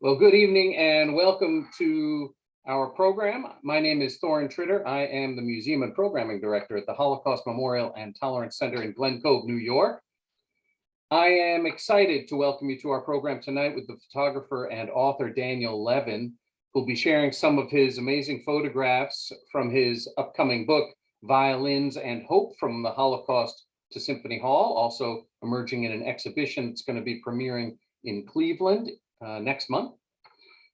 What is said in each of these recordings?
Well, good evening and welcome to our program. My name is Thorin Tritter. I am the Museum and Programming Director at the Holocaust Memorial and Tolerance Center in Glen Cove, New York. I am excited to welcome you to our program tonight with the photographer and author Daniel Levin, who'll be sharing some of his amazing photographs from his upcoming book, Violins of Hope, From the Holocaust to Symphony Hall, also emerging in an exhibition that's going to be premiering in Cleveland next month.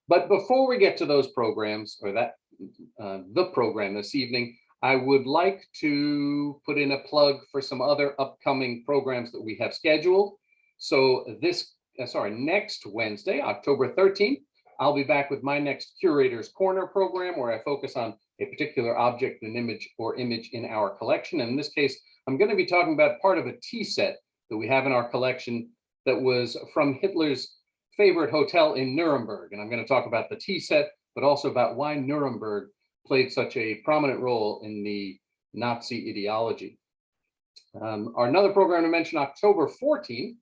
But before we get to those programs, or the program this evening, I would like to put in a plug for some other upcoming programs that we have scheduled. So next Wednesday, October 13th, I'll be back with my next Curator's Corner program, where I focus on a particular object, an image or image in our collection. And in this case, I'm going to be talking about part of a tea set that we have in our collection that was from Hitler's favorite hotel in Nuremberg. And I'm going to talk about the tea set, but also about why Nuremberg played such a prominent role in the Nazi ideology. Another program to mention, October 14th,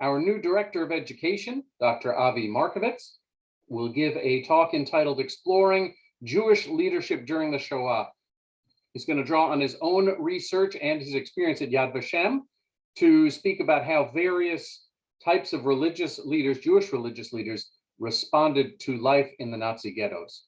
our new Director of Education, Dr. Avi Markovitz, will give a talk entitled Exploring Jewish Leadership During the Shoah. He's going to draw on his own research and his experience at Yad Vashem to speak about how various types of religious leaders, Jewish religious leaders, responded to life in the Nazi ghettos.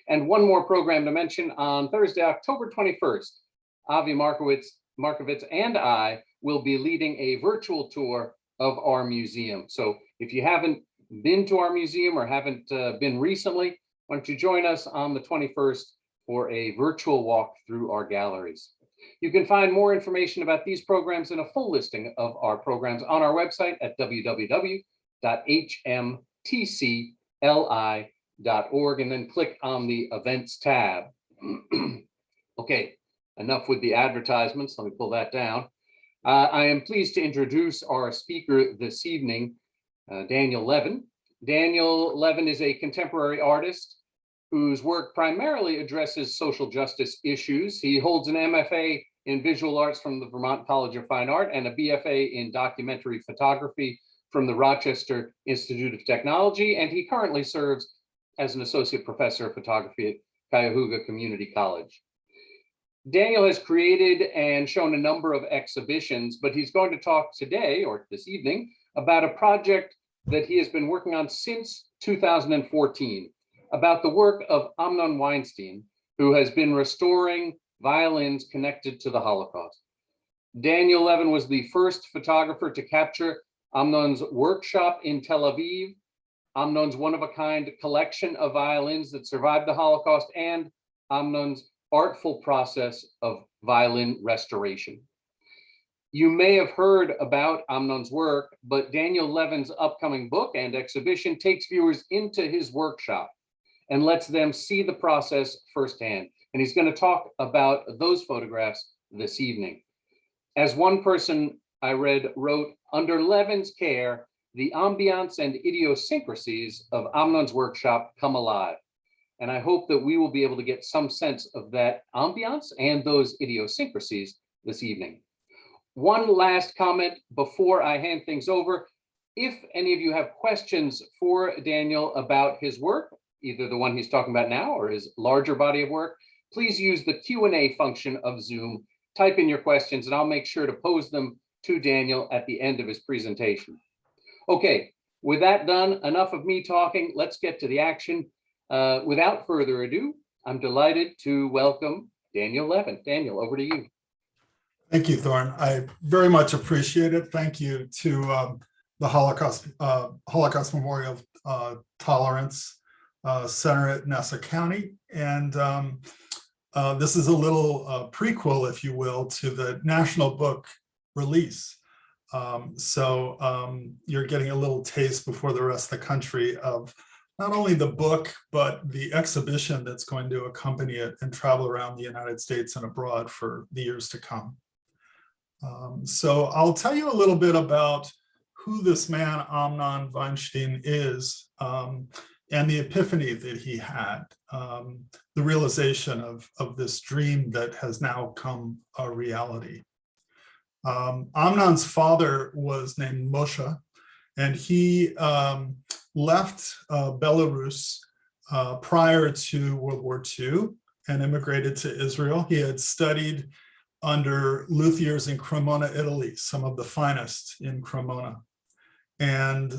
And one more program to mention, on Thursday, October 21st, Avi Markovitz and I will be leading a virtual tour of our museum. So if you haven't been to our museum or haven't been recently, why don't you join us on the 21st for a virtual walk through our galleries. You can find more information about these programs and a full listing of our programs on our website at www.hmtcli.org, and then click on the Events tab. Okay, enough with the advertisements. Let me pull that down. I am pleased to introduce our speaker this evening, Daniel Levin. Daniel Levin is a contemporary artist whose work primarily addresses social justice issues. He holds an MFA in visual arts from the Vermont College of Fine Art and a BFA in documentary photography from the Rochester Institute of Technology, and he currently serves as an associate professor of photography at Cuyahoga Community College. Daniel has created and shown a number of exhibitions, but he's going to talk today, or this evening, about a project that he has been working on since 2014, about the work of Amnon Weinstein, who has been restoring violins connected to the Holocaust. Daniel Levin was the first photographer to capture Amnon's workshop in Tel Aviv, Amnon's one-of-a-kind collection of violins that survived the Holocaust, and Amnon's artful process of violin restoration. You may have heard about Amnon's work, but Daniel Levin's upcoming book and exhibition takes viewers into his workshop and lets them see the process firsthand. And he's going to talk about those photographs this evening. As one person I read wrote, under Levin's care, the ambiance and idiosyncrasies of Amnon's workshop come alive. And I hope that we will be able to get some sense of that ambiance and those idiosyncrasies this evening. One last comment before I hand things over. If any of you have questions for Daniel about his work, either the one he's talking about now or his larger body of work, please use the Q&A function of Zoom. Type in your questions and I'll make sure to pose them to Daniel at the end of his presentation. Okay, with that done, enough of me talking. Let's get to the action. Without further ado, I'm delighted to welcome Daniel Levin. Daniel, over to you. Thank you, Thorne. I very much appreciate it. Thank you to the Holocaust Memorial Tolerance Center at Nassau County. And this is a little prequel, if you will, to the national book release. You're getting a little taste before the rest of the country of not only the book, but the exhibition that's going to accompany it and travel around the United States and abroad for the years to come. So I'll tell you a little bit about who this man, Amnon Weinstein, is, and the epiphany that he had, the realization of this dream that has now come a reality. Amnon's father was named Moshe, and he left Belarus prior to World War II and immigrated to Israel. He had studied under luthiers in Cremona, Italy, some of the finest in Cremona. And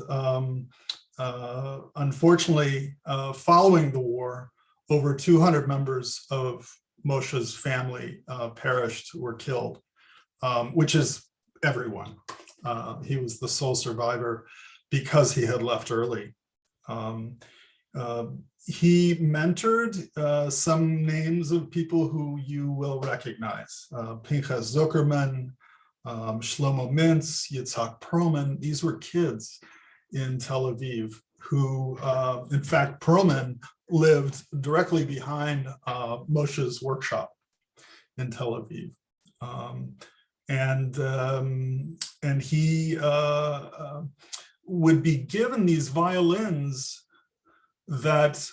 unfortunately, following the war, over 200 members of Moshe's family perished, were killed, which is everyone. He was the sole survivor because he had left early. He mentored some names of people who you will recognize. Pinchas Zuckerman, Shlomo Mintz, Yitzhak Perlman. These were kids in Tel Aviv who, in fact, Perlman lived directly behind Moshe's workshop in Tel Aviv. And he would be given these violins that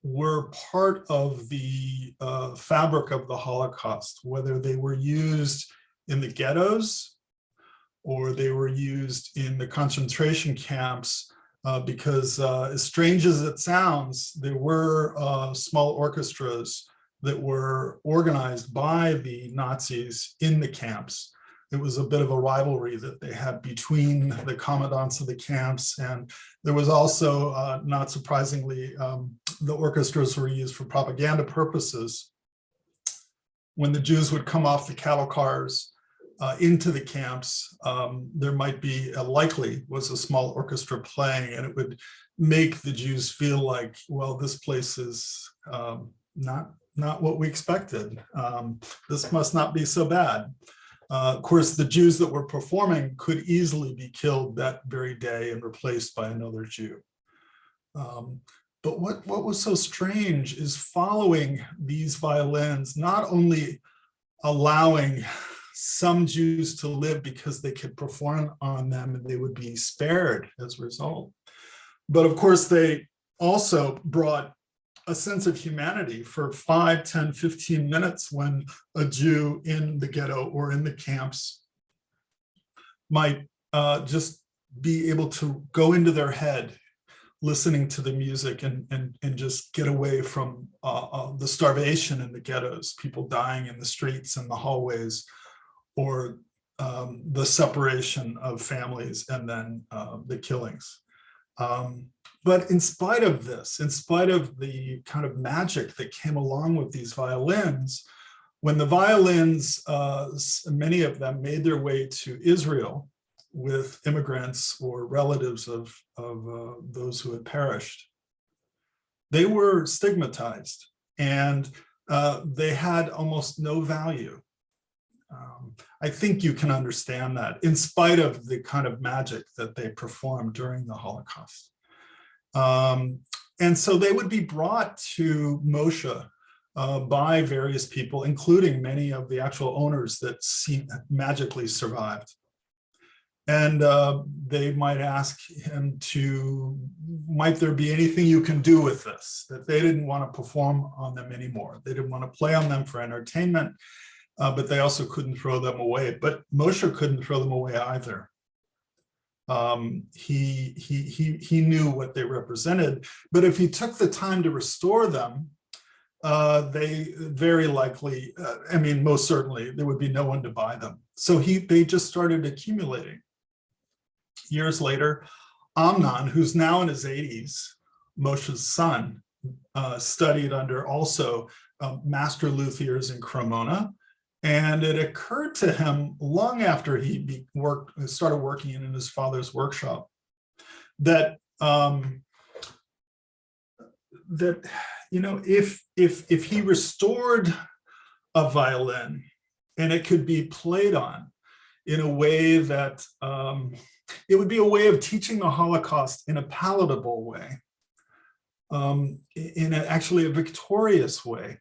were part of the fabric of the Holocaust, whether they were used in the ghettos or they were used in the concentration camps, because as strange as it sounds, there were small orchestras that were organized by the Nazis in the camps. It was a bit of a rivalry that they had between the commandants of the camps. And there was also, not surprisingly, the orchestras were used for propaganda purposes. When the Jews would come off the cattle cars into the camps, there might be, likely was a small orchestra playing, and it would make the Jews feel like, well, this place is not what we expected. This must not be so bad. Of course, the Jews that were performing could easily be killed that very day and replaced by another Jew. But what was so strange is following these violins, not only allowing some Jews to live because they could perform on them and they would be spared as a result, but of course they also brought a sense of humanity for 5, 10, 15 minutes when a Jew in the ghetto or in the camps might just be able to go into their head listening to the music and just get away from the starvation in the ghettos, people dying in the streets and the hallways, or the separation of families and then the killings. But in spite of this, in spite of the kind of magic that came along with these violins, when the violins, many of them made their way to Israel with immigrants or relatives of those who had perished, they were stigmatized and they had almost no value. I think you can understand that in spite of the kind of magic that they performed during the Holocaust. And so they would be brought to Moshe by various people, including many of the actual owners that magically survived. And they might ask him might there be anything you can do with this? That they didn't want to perform on them anymore. They didn't want to play on them for entertainment, but they also couldn't throw them away. But Moshe couldn't throw them away either. He knew what they represented, but if he took the time to restore them, they very likely, most certainly, there would be no one to buy them. So they just started accumulating. Years later, Amnon, who's now in his 80s, Moshe's son, studied under also master luthiers in Cremona. And it occurred to him long after he started working in his father's workshop that if he restored a violin and it could be played on in a way that it would be a way of teaching the Holocaust in a palatable way, actually a victorious way.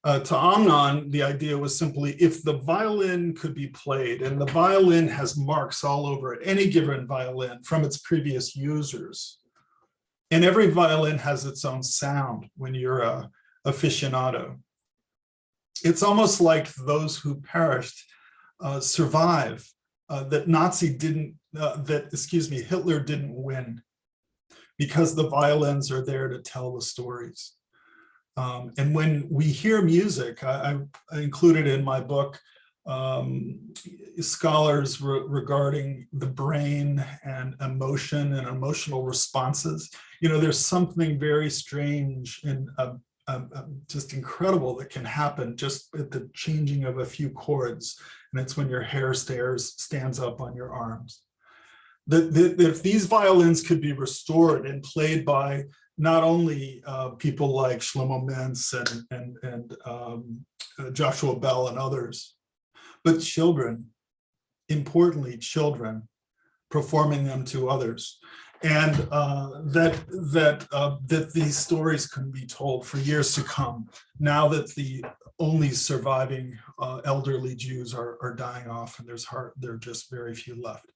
To Amnon, the idea was simply, if the violin could be played, and the violin has marks all over it, any given violin from its previous users, and every violin has its own sound when you're a aficionado. It's almost like those who perished survive, that Hitler didn't win. because the violins are there to tell the stories. And when we hear music, I included in my book scholars regarding the brain and emotion and emotional responses. There's something very strange and just incredible that can happen just at the changing of a few chords. And it's when your hair stands up on your arms. If these violins could be restored and played by not only people like Shlomo Mintz and Joshua Bell and others, but children, importantly children, performing them to others, and that these stories can be told for years to come, now that the only surviving elderly Jews are dying off, and there are just very few left.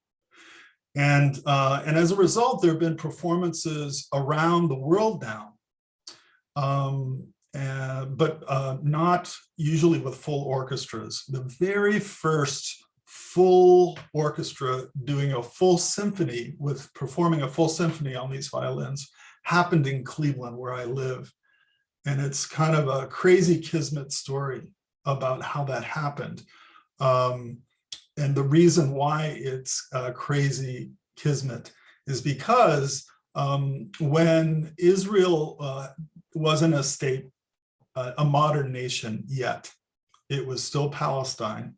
And as a result, there have been performances around the world now, but not usually with full orchestras. The very first full orchestra doing a full symphony, performing a full symphony on these violins, happened in Cleveland, where I live. And it's kind of a crazy kismet story about how that happened. And the reason why it's crazy kismet is because when Israel wasn't a state, a modern nation yet, it was still Palestine,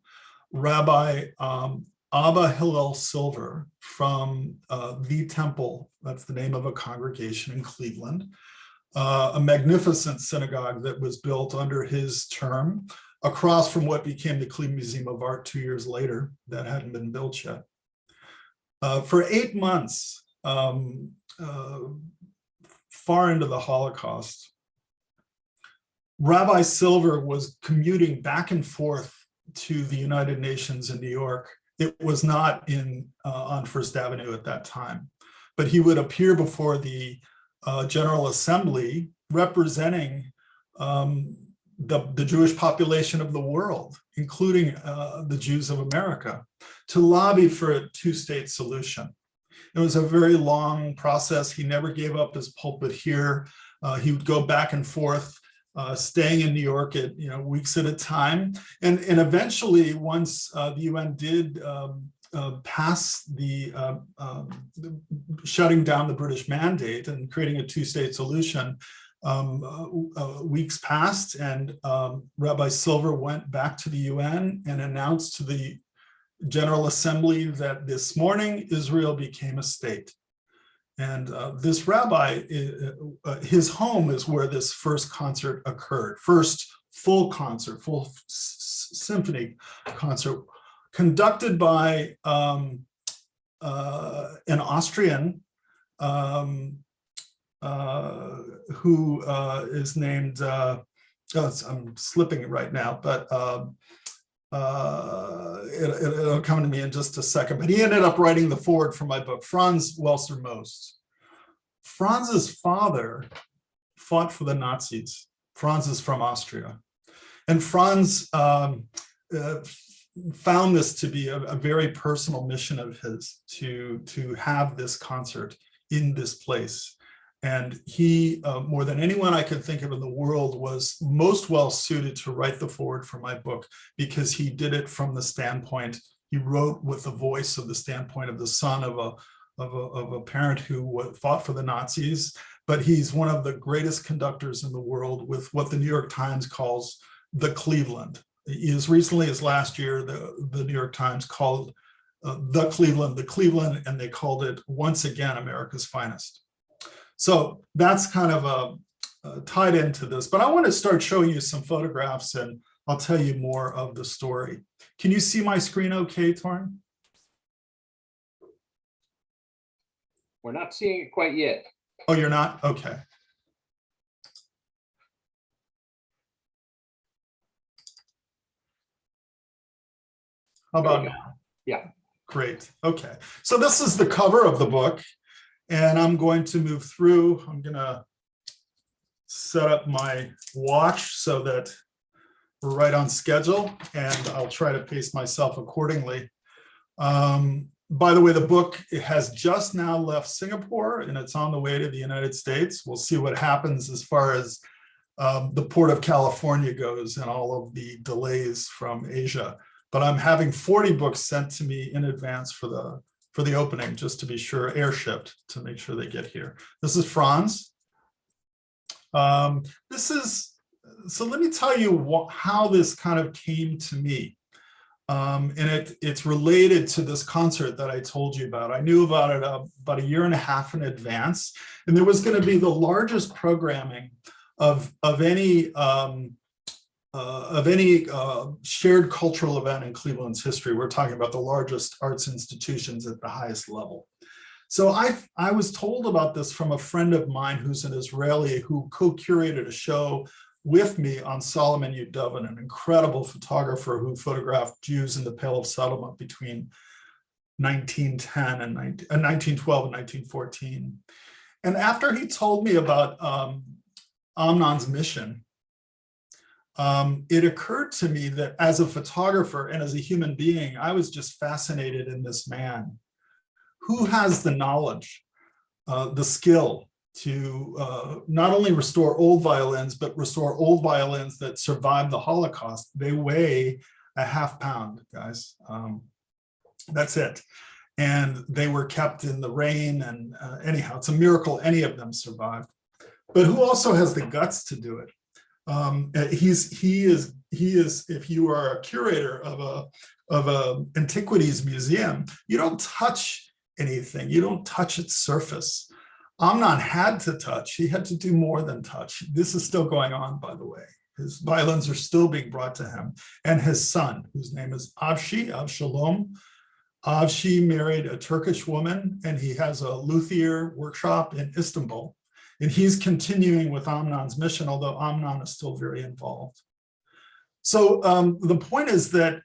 Rabbi Abba Hillel Silver from the Temple, that's the name of a congregation in Cleveland, a magnificent synagogue that was built under his term, across from what became the Cleveland Museum of Art 2 years later, that hadn't been built yet. For 8 months, far into the Holocaust, Rabbi Silver was commuting back and forth to the United Nations in New York. It was not on First Avenue at that time, but he would appear before the General Assembly representing the Jewish population of the world, including the Jews of America, to lobby for a two-state solution. It was a very long process. He never gave up his pulpit here. He would go back and forth, staying in New York at weeks at a time. And eventually, once the UN did pass the shutting down the British mandate and creating a two-state solution, weeks passed, and Rabbi Silver went back to the UN and announced to the General Assembly that this morning Israel became a state. And this rabbi, his home is where this first concert occurred, first full concert, full symphony concert, conducted by an Austrian who is named, I'm slipping it right now, but it'll come to me in just a second. But he ended up writing the foreword for my book, Franz Welser Most. Franz's father fought for the Nazis. Franz is from Austria. And Franz found this to be a very personal mission of his, to have this concert in this place. And he, more than anyone I could think of in the world, was most well suited to write the foreword for my book, because he did it from the standpoint, he wrote with the voice of the standpoint of the son of a parent who fought for the Nazis, but he's one of the greatest conductors in the world, with what the New York Times calls the Cleveland. As recently as last year, the New York Times called the Cleveland, and they called it once again America's finest. So that's kind of tied into this, but I want to start showing you some photographs, and I'll tell you more of the story. Can you see my screen okay, Torin? We're not seeing it quite yet. Oh, you're not? Okay. How about now? Yeah. Great. Okay. So this is the cover of the book, and I'm going to move through. I'm going to set up my watch so that we're right on schedule, and I'll try to pace myself accordingly. By the way, the book has just now left Singapore and it's on the way to the United States. We'll see what happens as far as the Port of California goes and all of the delays from Asia. But I'm having 40 books sent to me in advance for the opening, just to be sure, airshipped to make sure they get here. This is Franz. So let me tell you how this kind of came to me. And it's related to this concert that I told you about. I knew about it about a year and a half in advance, and there was going to be the largest programming of any shared cultural event in Cleveland's history. We're talking about the largest arts institutions at the highest level. So I was told about this from a friend of mine who's an Israeli who co-curated a show with me on Solomon Ubermen, an incredible photographer who photographed Jews in the Pale of Settlement between 1912 and 1914. And after he told me about Amnon's mission, it occurred to me that as a photographer and as a human being, I was just fascinated in this man who has the knowledge, the skill to not only restore old violins, but restore old violins that survived the Holocaust. They weigh a half pound, guys. That's it. And they were kept in the rain. And anyhow, it's a miracle any of them survived. But who also has the guts to do it? He is. If you are a curator of a antiquities museum, you don't touch anything. You don't touch its surface. Amnon had to touch. He had to do more than touch. This is still going on, by the way. His violins are still being brought to him. And his son, whose name is Avshalom. Avshi married a Turkish woman, and he has a luthier workshop in Istanbul. And he's continuing with Amnon's mission, although Amnon is still very involved. So the point is that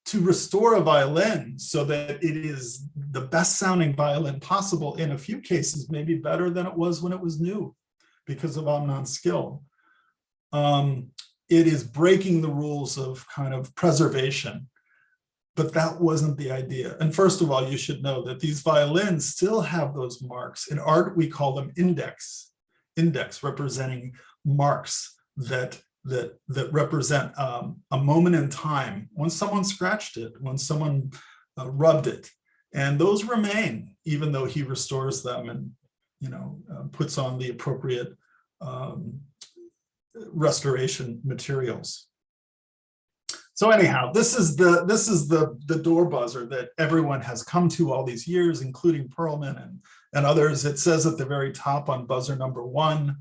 to restore a violin so that it is the best sounding violin possible, in a few cases, maybe better than it was when it was new because of Amnon's skill. It is breaking the rules of kind of preservation, but that wasn't the idea. And first of all, you should know that these violins still have those marks. In art, we call them index representing marks that represent a moment in time when someone scratched it, when someone rubbed it, and those remain even though he restores them and puts on the appropriate restoration materials. So anyhow, this is the door buzzer that everyone has come to all these years, including Perlman and others. It says at the very top on buzzer number 1,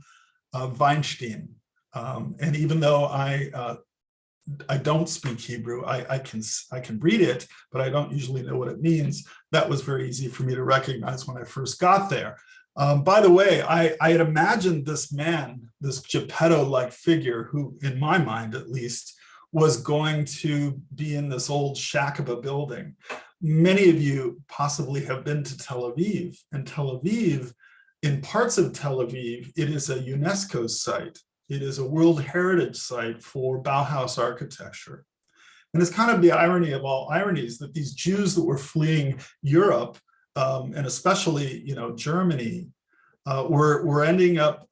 Weinstein. And even though I don't speak Hebrew, I can read it, but I don't usually know what it means. That was very easy for me to recognize when I first got there. By the way, I had imagined this man, this Geppetto-like figure, who, in my mind at least, was going to be in this old shack of a building. Many of you possibly have been to Tel Aviv, and Tel Aviv, in parts of Tel Aviv, it is a UNESCO site. It is a World Heritage Site for Bauhaus architecture. And it's kind of the irony of all ironies that these Jews that were fleeing Europe, and especially Germany, were ending up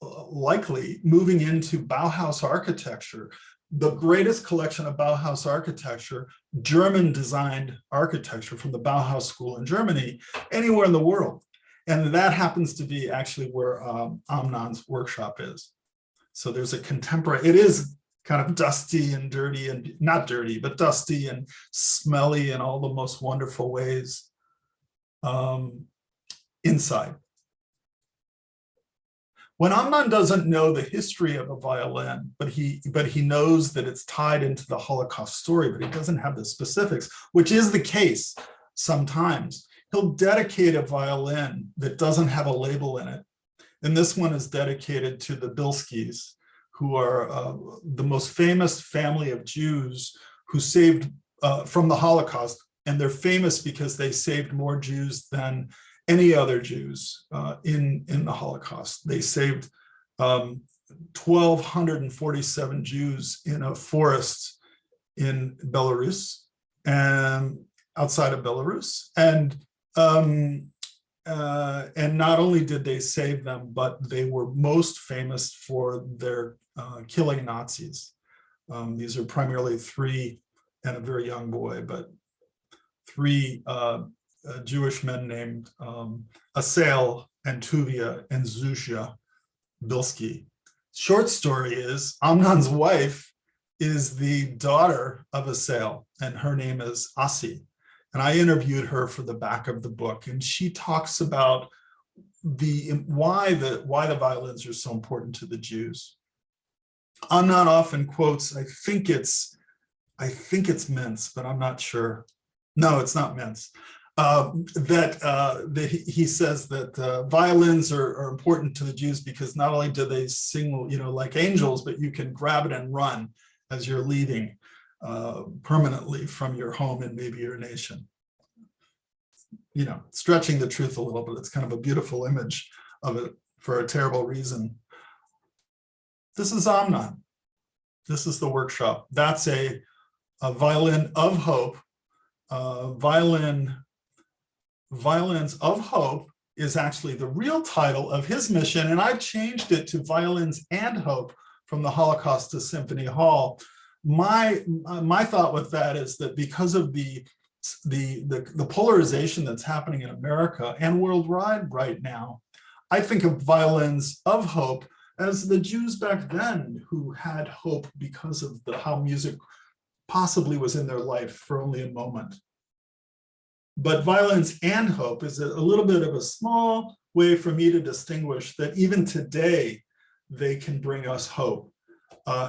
likely moving into Bauhaus architecture. The greatest collection of Bauhaus architecture, German designed architecture from the Bauhaus school in Germany, anywhere in the world. And that happens to be actually where Amnon's workshop is. So there's a contemporary, it is kind of dusty and dirty, and not dirty, but dusty and smelly in all the most wonderful ways inside. When Amnon doesn't know the history of a violin, but he knows that it's tied into the Holocaust story, but he doesn't have the specifics, which is the case sometimes, he'll dedicate a violin that doesn't have a label in it. And this one is dedicated to the Bilskis, who are the most famous family of Jews who saved from the Holocaust. And they're famous because they saved more Jews than any other Jews in the Holocaust. They saved 1,247 Jews in a forest in Belarus. And outside of Belarus. And not only did they save them, but they were most famous for their killing Nazis. These are primarily three, and a very young boy, but three Jewish men named Assail and Tuvia and Zuzia Bilski. Short story is Amnon's wife is the daughter of Assail, and her name is Asi. And I interviewed her for the back of the book, and she talks about why the violins are so important to the Jews. Adnan often quotes, I think it's Mintz, but I'm not sure. No, it's not Mintz. He says that violins are important to the Jews because not only do they sing, like angels, but you can grab it and run as you're leaving permanently from your home and maybe your nation. Stretching the truth a little bit. It's kind of a beautiful image of it for a terrible reason. This is Amnon. This is the workshop. That's a Violin of Hope. Violins of Hope is actually the real title of his mission, and I've changed it to Violins and Hope from the Holocaust to Symphony Hall. My thought with that is that because of the polarization that's happening in America and worldwide right now, I think of Violins of Hope as the Jews back then who had hope because of how music possibly was in their life for only a moment. But Violins and Hope is a little bit of a small way for me to distinguish that even today, they can bring us hope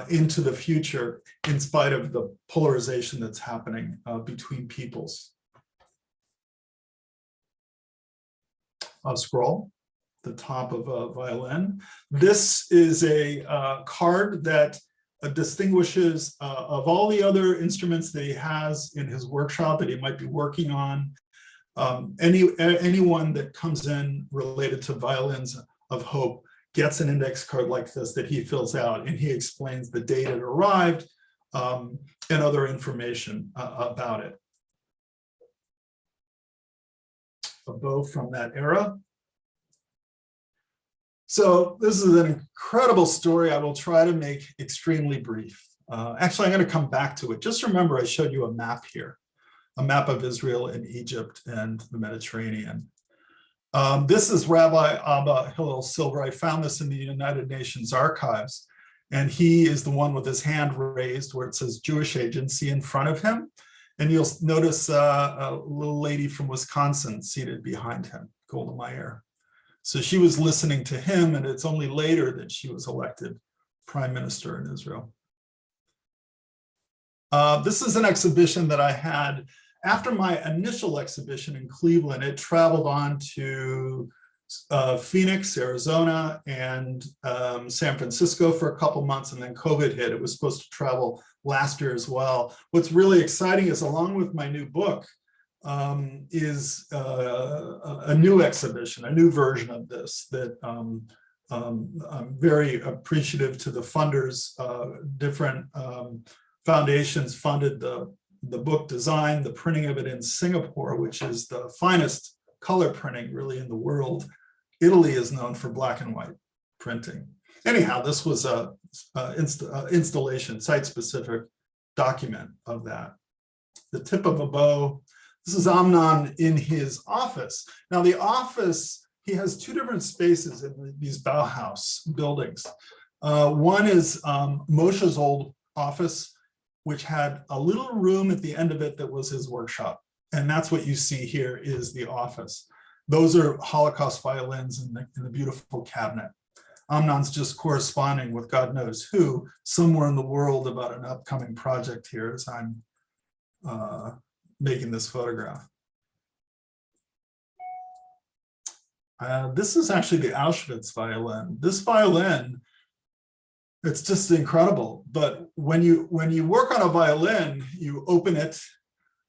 into the future in spite of the polarization that's happening between peoples. I'll scroll the top of a violin. This is a card that distinguishes of all the other instruments that he has in his workshop that he might be working on. Anyone that comes in related to Violins of Hope gets an index card like this that he fills out, and he explains the date it arrived and other information about it. A bow from that era. So this is an incredible story I will try to make extremely brief. Actually, I'm going to come back to it. Just remember, I showed you a map here, a map of Israel and Egypt and the Mediterranean. This is Rabbi Abba Hillel Silver. I found this in the United Nations archives, and he is the one with his hand raised where it says Jewish Agency in front of him. And you'll notice a little lady from Wisconsin seated behind him, Golda Meir. So she was listening to him, and it's only later that she was elected prime minister in Israel. This is an exhibition that I had after my initial exhibition in Cleveland. It traveled on to Phoenix, Arizona, and San Francisco for a couple months, and then COVID hit. It was supposed to travel last year as well. What's really exciting is, along with my new book, is a new exhibition, a new version of this that I'm very appreciative to the funders. Different foundations funded the book design, the printing of it in Singapore, which is the finest color printing really in the world. Italy is known for black and white printing. Anyhow, this was a installation, site-specific document of that. The tip of a bow. This is Amnon in his office. Now the office, he has two different spaces in these Bauhaus buildings. One is Moshe's old office, which had a little room at the end of it that was his workshop. And that's what you see here is the office. Those are Holocaust violins in the beautiful cabinet. Amnon's just corresponding with God knows who, somewhere in the world about an upcoming project here as I'm making this photograph. This is actually the Auschwitz violin. This violin, it's just incredible. But when you work on a violin, you open it.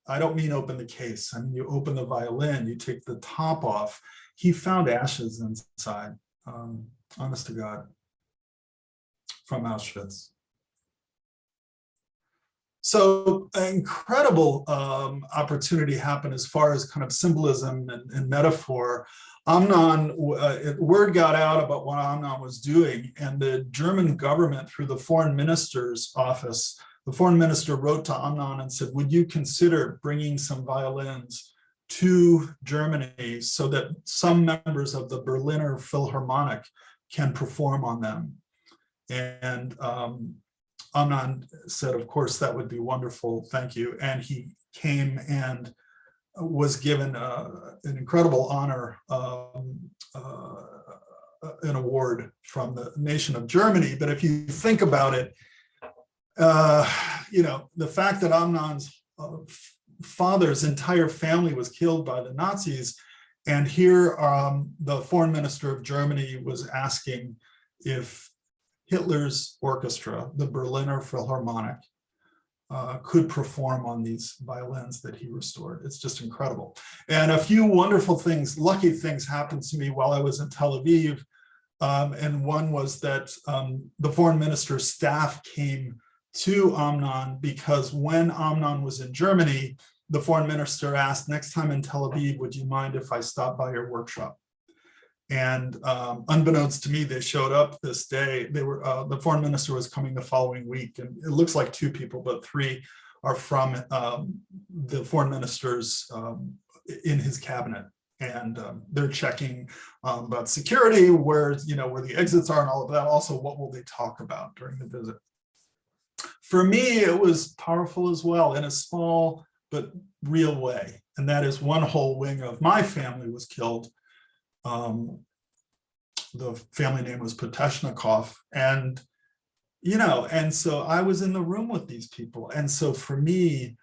I don't mean open the case. I mean, you open the violin, you take the top off. He found ashes inside, honest to God, from Auschwitz. So an incredible opportunity happened as far as kind of symbolism and metaphor. Amnon, word got out about what Amnon was doing, and the German government, through the foreign minister's office, the foreign minister wrote to Amnon and said, would you consider bringing some violins to Germany so that some members of the Berliner Philharmonic can perform on them? And Amnon said, of course, that would be wonderful, thank you. And he came and was given an incredible honor, an award from the nation of Germany. But if you think about it, the fact that Amnon's father's entire family was killed by the Nazis, and here the foreign minister of Germany was asking if Hitler's orchestra, the Berliner Philharmonic, could perform on these violins that he restored. It's just incredible. And a few wonderful things, lucky things happened to me while I was in Tel Aviv. And one was that the foreign minister's staff came to Amnon because when Amnon was in Germany, the foreign minister asked, next time in Tel Aviv, would you mind if I stop by your workshop? And unbeknownst to me, they showed up this day. They were the foreign minister was coming the following week, and it looks like 2 people, but 3 are from the foreign minister's in his cabinet, and they're checking about security, where the exits are, and all of that. Also, what will they talk about during the visit? For me, it was powerful as well in a small but real way, and that is one whole wing of my family was killed. The family name was Poteshnikov, and so I was in the room with these people, and so for me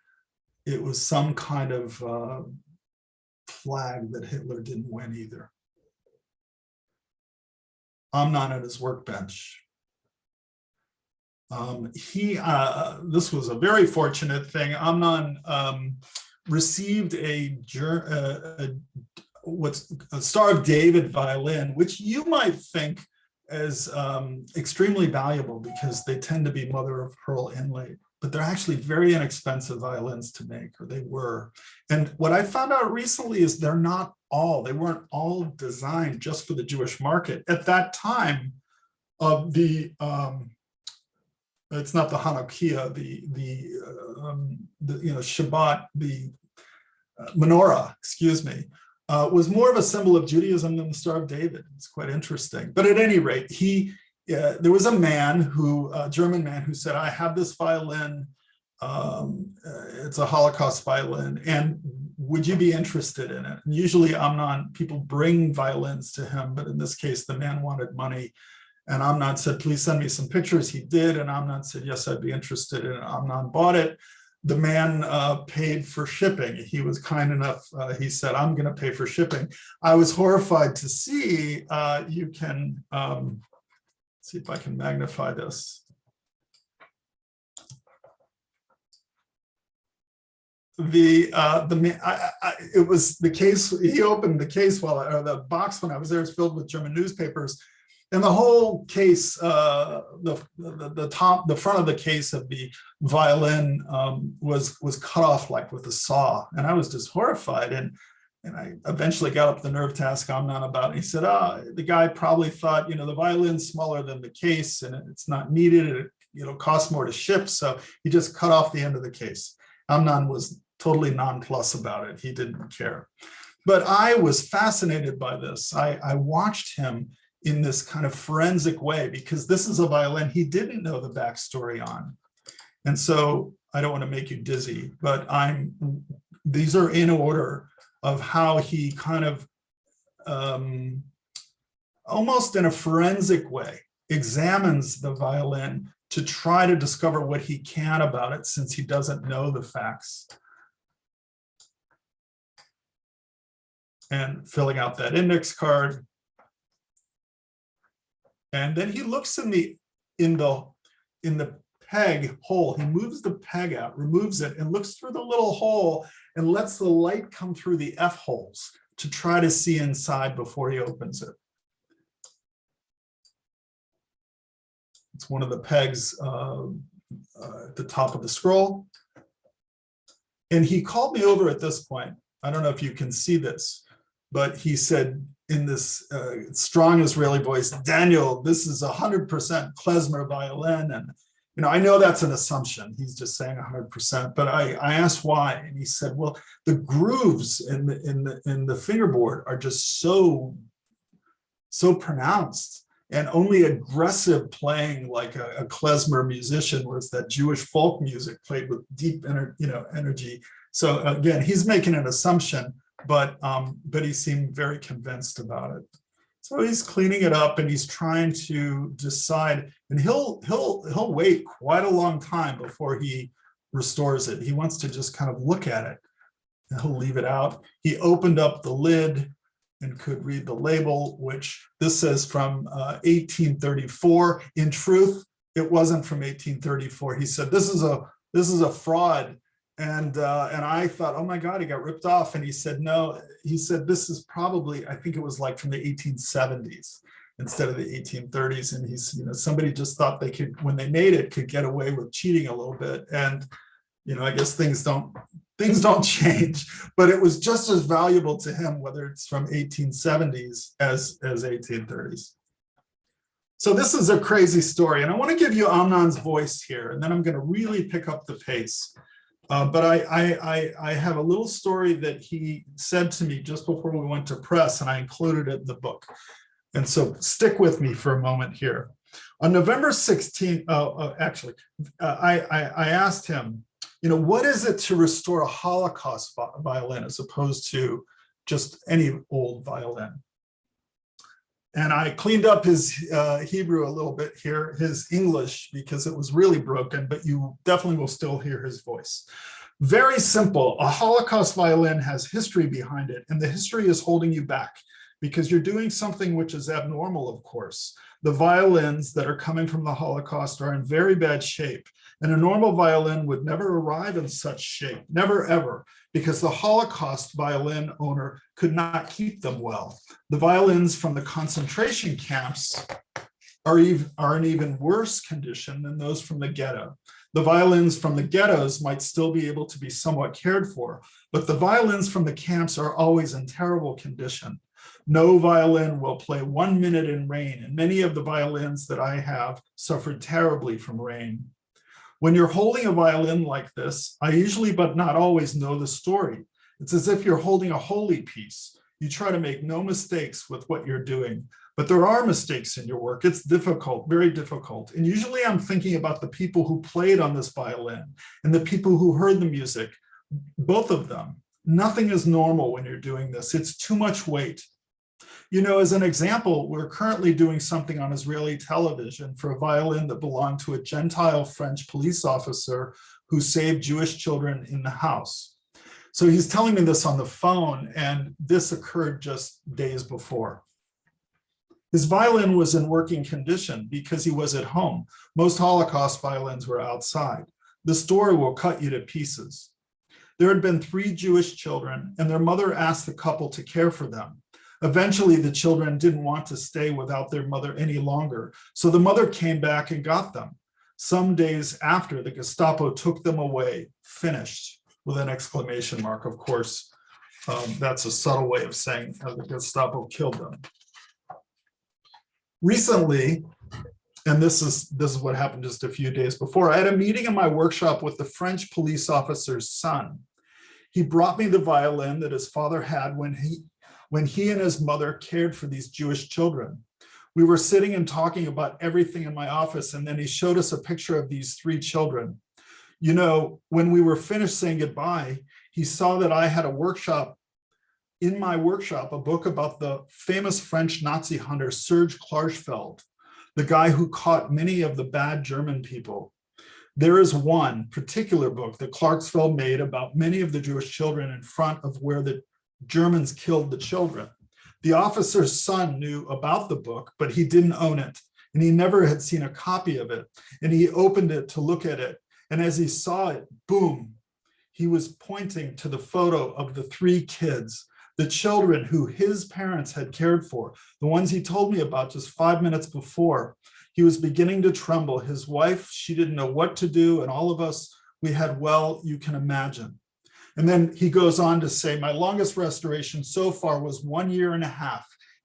it was some kind of flag that Hitler didn't win either. Amnon at his workbench. This was a very fortunate thing. Amnon received a Star of David violin, which you might think is extremely valuable because they tend to be mother of pearl inlaid, but they're actually very inexpensive violins to make, or they were. And what I found out recently is they weren't all designed just for the Jewish market. At that time, it's not the Hanukkah, the Shabbat, the menorah, excuse me, was more of a symbol of Judaism than the Star of David. It's quite interesting. But at any rate, there was a German man who said, I have this violin. It's a Holocaust violin. And would you be interested in it? And usually people bring violins to him, but in this case, the man wanted money. And Amnon said, please send me some pictures. He did. And Amnon said, yes, I'd be interested. And Amnon bought it. The man paid for shipping. He was kind enough. He said, I'm going to pay for shipping. I was horrified to see. You can see if I can magnify this. It was the case. He opened the case or the box when I was there. It's filled with German newspapers. And the whole case, the front of the case of the violin was cut off like with a saw, and I was just horrified. And I eventually got up the nerve to ask Amnon about it. He said, the guy probably thought, the violin's smaller than the case, and it's not needed. It costs more to ship, so he just cut off the end of the case. Amnon was totally nonplussed about it. He didn't care. But I was fascinated by this. I watched him in this kind of forensic way, because this is a violin he didn't know the backstory on. And so I don't want to make you dizzy, but these are in order of how he kind of almost in a forensic way examines the violin to try to discover what he can about it, since he doesn't know the facts. And filling out that index card. And then he looks in the peg hole. He moves the peg out, removes it, and looks through the little hole and lets the light come through the F holes to try to see inside before he opens it. It's one of the pegs at the top of the scroll. And he called me over at this point. I don't know if you can see this, but he said in this strong Israeli voice, Daniel, this is 100% klezmer violin. And I know that's an assumption. He's just saying 100%. But I asked why, and he said, well, the grooves in the fingerboard are just so pronounced, and only aggressive playing like a klezmer musician, whereas that Jewish folk music played with deep energy. So again, he's making an assumption, but he seemed very convinced about it. So he's cleaning it up and he's trying to decide, and he'll wait quite a long time before he restores it. He wants to just kind of look at it and he'll leave it out. He opened up the lid and could read the label, which this says from 1834. In truth, it wasn't from 1834. He said, this is a fraud. And I thought, oh my God, he got ripped off. And he said, no, he said, this is probably, I think it was like from the 1870s instead of the 1830s. And he's, somebody just thought they could, when they made it, could get away with cheating a little bit. And, I guess things don't change, but it was just as valuable to him, whether it's from 1870s as 1830s. So this is a crazy story. And I want to give you Amnon's voice here, and then I'm going to really pick up the pace. But I have a little story that he said to me just before we went to press, and I included it in the book. And so stick with me for a moment here. On November 16th, I asked him, what is it to restore a Holocaust violin as opposed to just any old violin? And I cleaned up his Hebrew a little bit here, his English, because it was really broken, but you definitely will still hear his voice. Very simple. A Holocaust violin has history behind it, and the history is holding you back because you're doing something which is abnormal, of course. The violins that are coming from the Holocaust are in very bad shape, and a normal violin would never arrive in such shape, never ever, because the Holocaust violin owner could not keep them well. The violins from the concentration camps are in even worse condition than those from the ghetto. The violins from the ghettos might still be able to be somewhat cared for, but the violins from the camps are always in terrible condition. No violin will play 1 minute in rain, and many of the violins that I have suffered terribly from rain. When you're holding a violin like this, I usually, but not always, know the story. It's as if you're holding a holy piece. You try to make no mistakes with what you're doing, but there are mistakes in your work. It's difficult, very difficult. And usually I'm thinking about the people who played on this violin and the people who heard the music, both of them. Nothing is normal when you're doing this. It's too much weight. As an example, we're currently doing something on Israeli television for a violin that belonged to a Gentile French police officer who saved Jewish children in the house. So he's telling me this on the phone, and this occurred just days before. His violin was in working condition because he was at home. Most Holocaust violins were outside. The story will cut you to pieces. There had been 3 Jewish children, and their mother asked the couple to care for them. Eventually, the children didn't want to stay without their mother any longer, so the mother came back and got them. Some days after, the Gestapo took them away, finished, with an exclamation mark, of course. That's a subtle way of saying how the Gestapo killed them. Recently, and this is what happened just a few days before, I had a meeting in my workshop with the French police officer's son. He brought me the violin that his father had when he and his mother cared for these Jewish children. We were sitting and talking about everything in my office, and then he showed us a picture of these 3 children. When we were finished saying goodbye, he saw that I had in my workshop, a book about the famous French Nazi hunter, Serge Klarsfeld, the guy who caught many of the bad German people. There is one particular book that Klarsfeld made about many of the Jewish children in front of where the Germans killed the children. The officer's son knew about the book, but he didn't own it, and he never had seen a copy of it. And he opened it to look at it, and as he saw it, boom, he was pointing to the photo of the 3 kids the children who his parents had cared for, the ones he told me about just 5 minutes before. He was beginning to tremble. His wife, she didn't know what to do. And all of us, we had, well, you can imagine. And then he goes on to say, my longest restoration so far was 1.5 years.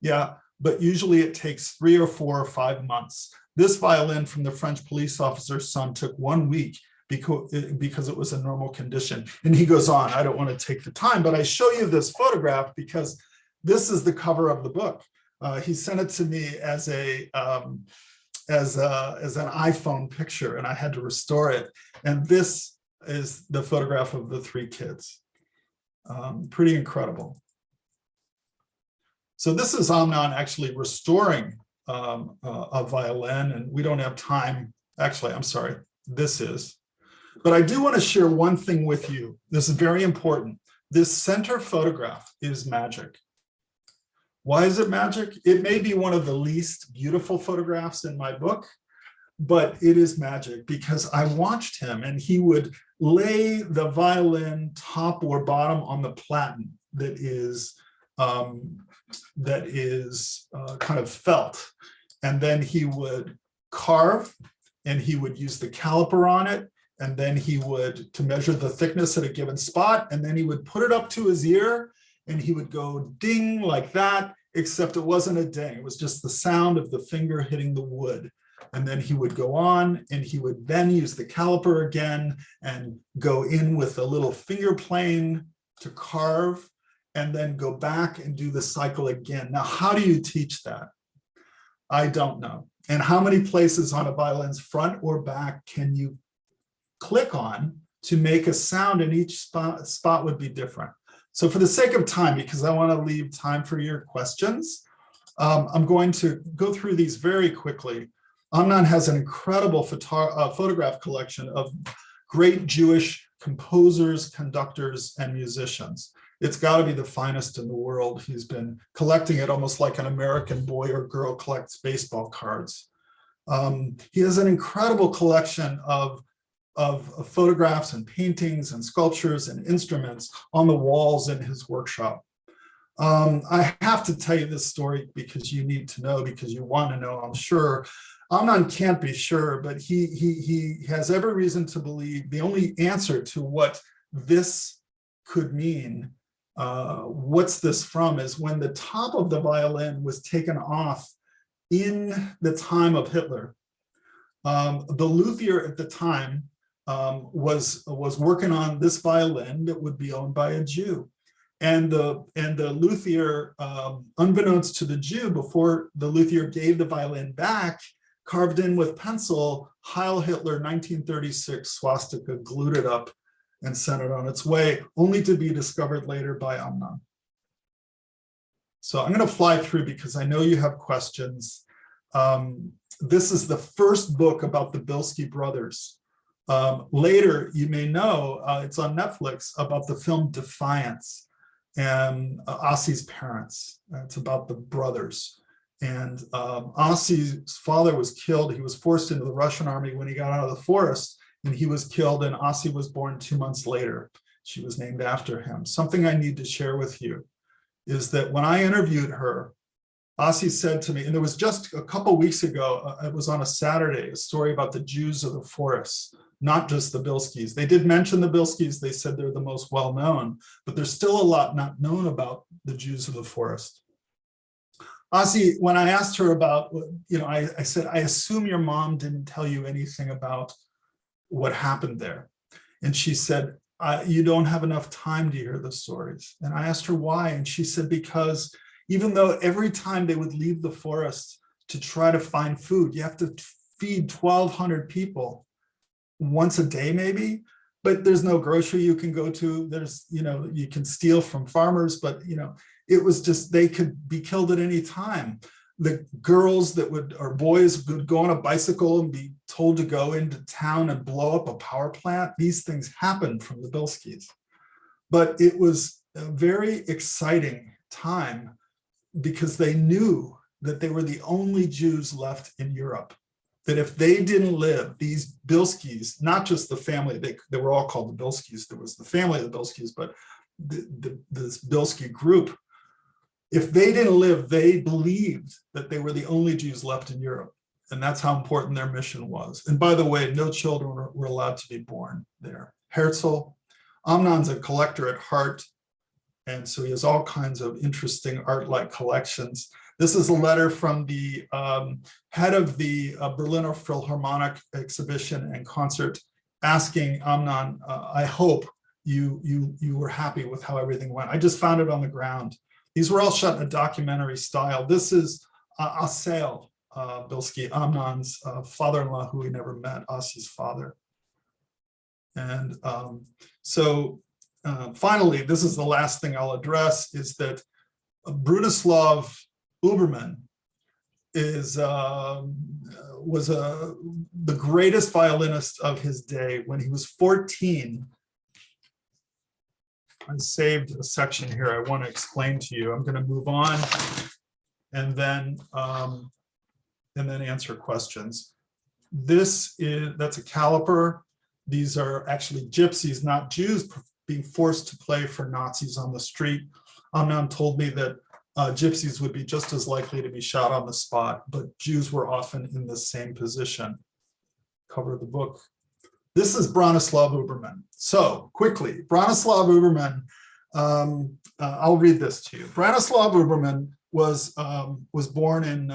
Yeah, but usually it takes 3 or 4 or 5 months. This violin from the French police officer's son took 1 week because it was a normal condition. And he goes on, I don't want to take the time, but I show you this photograph because this is the cover of the book. He sent it to me as an iPhone picture, and I had to restore it. And this is the photograph of the 3 kids. Pretty incredible. So this is Amnon actually restoring a violin, and we don't have time. Actually, I'm sorry, this is. But I do want to share one thing with you. This is very important. This center photograph is magic. Why is it magic? It may be one of the least beautiful photographs in my book, but it is magic because I watched him and he would lay the violin top or bottom on the platen that is kind of felt. And then he would carve and he would use the caliper on it. And then he would, to measure the thickness at a given spot, and then he would put it up to his ear and he would go ding like that, except it wasn't a ding. It was just the sound of the finger hitting the wood. And then he would go on and he would then use the caliper again and go in with a little finger plane to carve and then go back and do the cycle again. Now, how do you teach that? I don't know. And how many places on a violin's front or back can you click on to make a sound, and each spot would be different. So for the sake of time, because I want to leave time for your questions, I'm going to go through these very quickly. Adnan has an incredible photograph collection of great Jewish composers, conductors, and musicians. It's got to be the finest in the world. He's been collecting it almost like an American boy or girl collects baseball cards. He has an incredible collection of photographs and paintings and sculptures and instruments on the walls in his workshop. I have to tell you this story because you need to know, because you want to know, I'm sure. Amnon can't be sure, but he has every reason to believe the only answer to what this could mean, what's this from, is when the top of the violin was taken off in the time of Hitler. The luthier at the time was working on this violin that would be owned by a Jew. And the luthier, unbeknownst to the Jew, before the luthier gave the violin back, carved in with pencil, Heil Hitler 1936 swastika, glued it up and sent it on its way, only to be discovered later by Amnon. So I'm going to fly through because I know you have questions. This is the first book about the Bilski brothers. Later, you may know, it's on Netflix, about the film Defiance and Ossie's parents. It's about the brothers. And Ossie's father was killed. He was forced into the Russian army when he got out of the forest, and he was killed, and Ossie was born 2 months later. She was named after him. Something I need to share with you is that when I interviewed her, Ossie said to me, and it was just a couple weeks ago, it was on a Saturday, a story about the Jews of the forest, not just the Bilskis. They did mention the Bilskis. They said they're the most well-known, but there's still a lot not known about the Jews of the forest. Ossie, when I asked her about, I said, I assume your mom didn't tell you anything about what happened there. And she said, you don't have enough time to hear the stories. And I asked her why. And she said, because even though every time they would leave the forest to try to find food, you have to feed 1,200 people once a day, maybe, but there's no grocery you can go to. There's, you can steal from farmers, but, it was just, they could be killed at any time. The girls or boys would go on a bicycle and be told to go into town and blow up a power plant. These things happened from the Bilskis. But it was a very exciting time because they knew that they were the only Jews left in Europe. That if they didn't live, these Bilskis, not just the family, they were all called the Bilskis. There was the family of the Bilskis, but this Bilski group If they didn't live, they believed that they were the only Jews left in Europe. And that's how important their mission was. And by the way, no children were allowed to be born there. Herzl, Amnon's a collector at heart. And so he has all kinds of interesting art-like collections. This is a letter from the head of the Berliner Philharmonic exhibition and concert asking Amnon, I hope you were happy with how everything went. I just found it on the ground. These were all shot in a documentary style. This is Asel Bilski, Amnon's father-in-law, who he never met, Asi's father. And finally, this is the last thing I'll address, is that Bronislav Ubermen was the greatest violinist of his day. When he was 14, I saved a section here I want to explain to you. I'm going to move on and then answer questions. That's a caliper. These are actually gypsies, not Jews, being forced to play for Nazis on the street. Amnon told me that gypsies would be just as likely to be shot on the spot, but Jews were often in the same position. Cover of the book. This is Bronislav Ubermen. So quickly, Bronislav Ubermen, I'll read this to you. Bronislav Ubermen was born in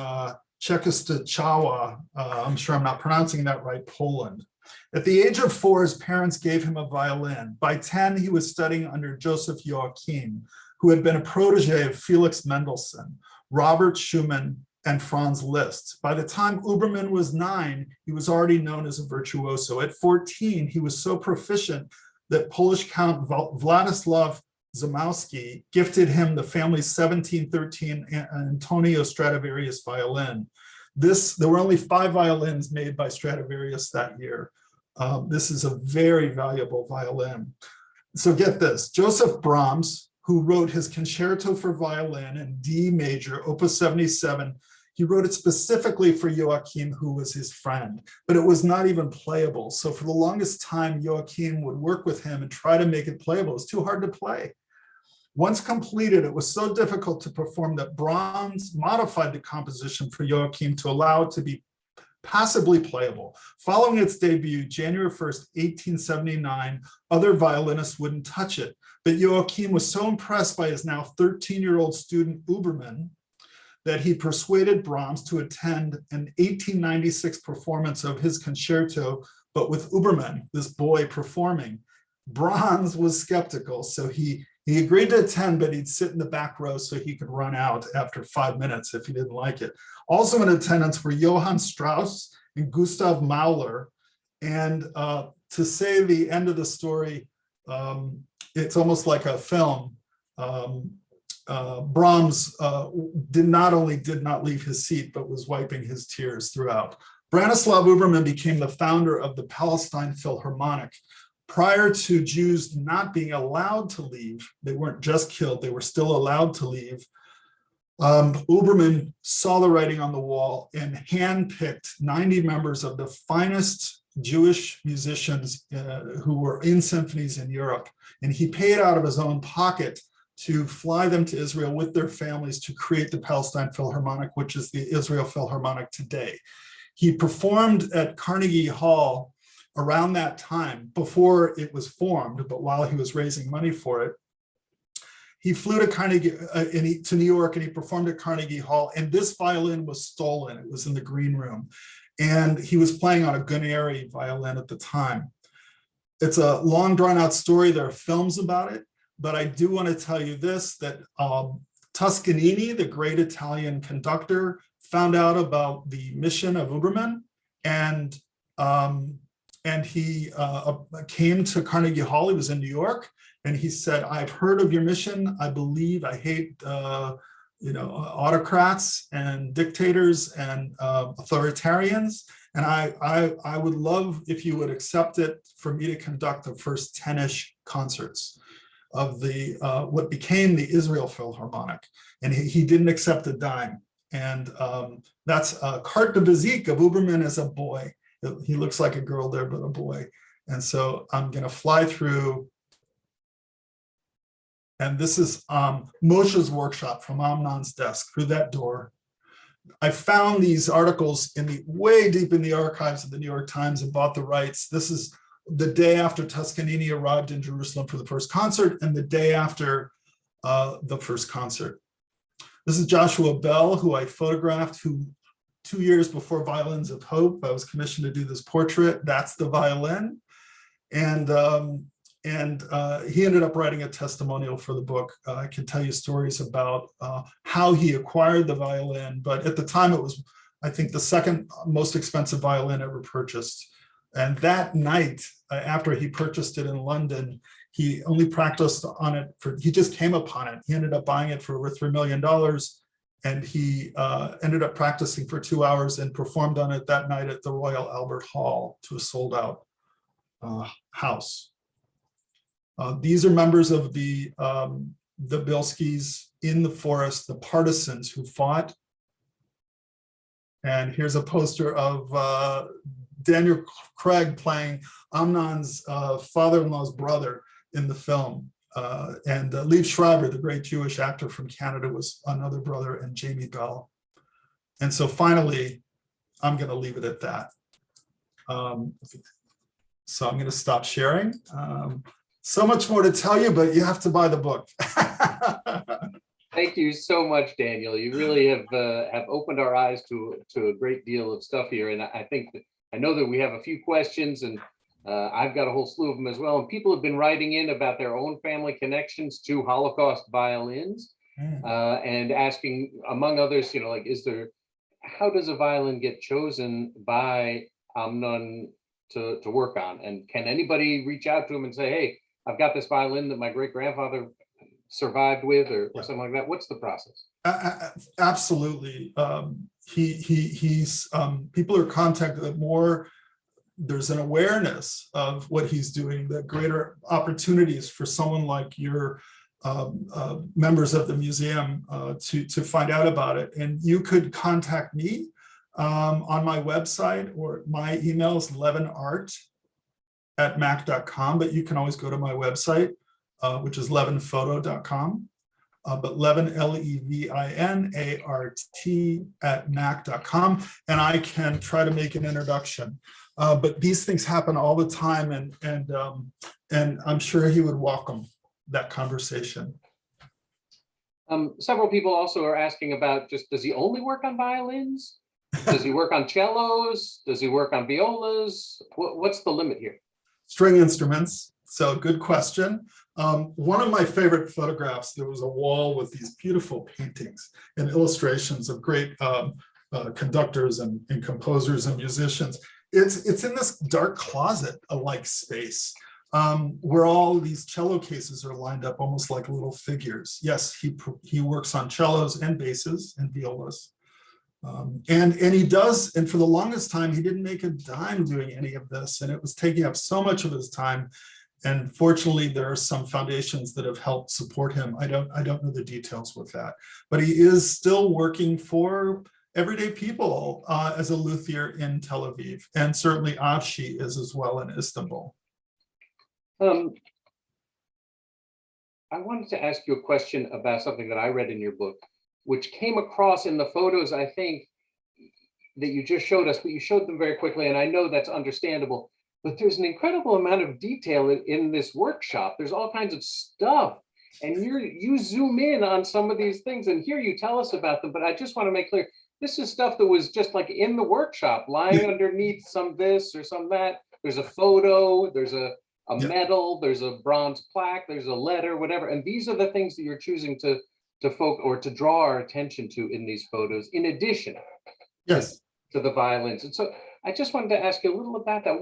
Czechoslovakia, I'm sure I'm not pronouncing that right, Poland. At the age of 4, his parents gave him a violin. By 10, he was studying under Joseph Joachim, who had been a protege of Felix Mendelssohn, Robert Schumann, and Franz Liszt. By the time Uberman was 9, he was already known as a virtuoso. At 14, he was so proficient that Polish Count Władysław Zamoyski gifted him the family's 1713 Antonio Stradivarius violin. There were only 5 violins made by Stradivarius that year. This is a very valuable violin. So get this, Joseph Brahms, who wrote his concerto for violin in D major, opus 77, he wrote it specifically for Joachim, who was his friend, but it was not even playable. So for the longest time, Joachim would work with him and try to make it playable. It was too hard to play. Once completed, it was so difficult to perform that Brahms modified the composition for Joachim to allow it to be passably playable. Following its debut, January 1st, 1879, other violinists wouldn't touch it. But Joachim was so impressed by his now 13-year-old student Uberman that he persuaded Brahms to attend an 1896 performance of his concerto, but with Uberman, this boy, performing. Brahms was skeptical, so he agreed to attend, but he'd sit in the back row so he could run out after 5 minutes if he didn't like it. Also in attendance were Johann Strauss and Gustav Mahler. And to say the end of the story, it's almost like a film. Brahms did not leave his seat, but was wiping his tears throughout. Bronislav Ubermen became the founder of the Palestine Philharmonic. Prior to Jews not being allowed to leave, they weren't just killed, they were still allowed to leave. Uberman saw the writing on the wall and handpicked 90 members of the finest Jewish musicians who were in symphonies in Europe. And he paid out of his own pocket to fly them to Israel with their families to create the Palestine Philharmonic, which is the Israel Philharmonic today. He performed at Carnegie Hall around that time, before it was formed, but while he was raising money for it. He flew to to New York, and he performed at Carnegie Hall, and this violin was stolen. It was in the green room, and he was playing on a Guarneri violin at the time. It's a long, drawn-out story. There are films about it, but I do want to tell you this, that Toscanini, the great Italian conductor, found out about the mission of Uberman, and he came to Carnegie Hall. He was in New York, and he said, "I've heard of your mission. I hate autocrats and dictators and authoritarians, and I would love if you would accept it for me to conduct the first 10-ish concerts of the what became the Israel Philharmonic." And he didn't accept a dime. And that's a carte de visite of Uberman as a boy. He looks like a girl there, but a boy. And so I'm going to fly through And this is Moshe's workshop from Amnon's desk through that door. I found these articles way deep in the archives of the New York Times and bought the rights. This is the day after Toscanini arrived in Jerusalem for the first concert and the day after the first concert. This is Joshua Bell, who I photographed, who 2 years before Violins of Hope, I was commissioned to do this portrait. That's the violin. And he ended up writing a testimonial for the book. I can tell you stories about how he acquired the violin, but at the time it was, I think, the second most expensive violin ever purchased. And that night, after he purchased it in London, he only practiced on it he just came upon it. He ended up buying it for over $3 million. And he ended up practicing for 2 hours and performed on it that night at the Royal Albert Hall to a sold out house. These are members of the Bilskis in the forest, the partisans who fought. And here's a poster of Daniel Craig playing Amnon's father-in-law's brother in the film. And Liev Schreiber, the great Jewish actor from Canada, was another brother, and Jamie Bell. And so finally, I'm going to leave it at that. So I'm going to stop sharing. So much more to tell you, but you have to buy the book. Thank you so much, Daniel. You really have opened our eyes to a great deal of stuff here. And I know that we have a few questions, and I've got a whole slew of them as well. And people have been writing in about their own family connections to Holocaust violins and asking, among others, like, how does a violin get chosen by Amnon to work on? And can anybody reach out to him and say, hey, I've got this violin that my great grandfather survived with, or something like that? What's the process? Absolutely. He's people are contacted. The more there's an awareness of what he's doing, the greater opportunities for someone like your members of the museum to find out about it. And you could contact me on my website, or my email is levinart@mac.com, but you can always go to my website, which is levinphoto.com. But Levin, LEVINART @mac.com, and I can try to make an introduction. But these things happen all the time, and I'm sure he would welcome that conversation. Several people also are asking about, does he only work on violins? Does he work on cellos? Does he work on violas? What's the limit here? String instruments. So good question. One of my favorite photographs, there was a wall with these beautiful paintings and illustrations of great conductors and composers and musicians. It's in this dark closet-like space where all these cello cases are lined up almost like little figures. Yes, he works on cellos and basses and violas. And he does, and for the longest time, he didn't make a dime doing any of this, and it was taking up so much of his time. And fortunately, there are some foundations that have helped support him. I don't know the details with that, but he is still working for everyday people as a luthier in Tel Aviv, and certainly Avshi is as well in Istanbul. I wanted to ask you a question about something that I read in your book, which came across in the photos, I think, that you just showed us, but you showed them very quickly, and I know that's understandable. But there's an incredible amount of detail in this workshop. There's all kinds of stuff, and you zoom in on some of these things, and here you tell us about them. But I just want to make clear, this is stuff that was just like in the workshop, lying underneath some this or some that. There's a photo, there's a medal, there's a bronze plaque, there's a letter, whatever. And these are the things that you're choosing to draw our attention to in these photos, in addition to the violins. And so I just wanted to ask you a little about that.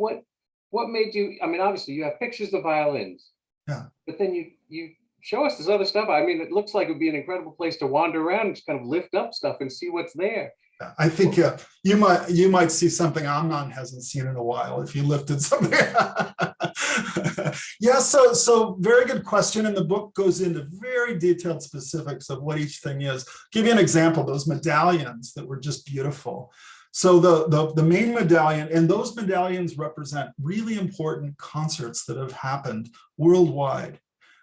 What made you, I mean, obviously you have pictures of violins, but then you show us this other stuff. I mean, it looks like it would be an incredible place to wander around and just kind of lift up stuff and see what's there. I think you might see something Amnon hasn't seen in a while if you lifted something. Yeah, so very good question. And the book goes into very detailed specifics of what each thing is. Give you an example, those medallions that were just beautiful. So the main medallion, and those medallions represent really important concerts that have happened worldwide.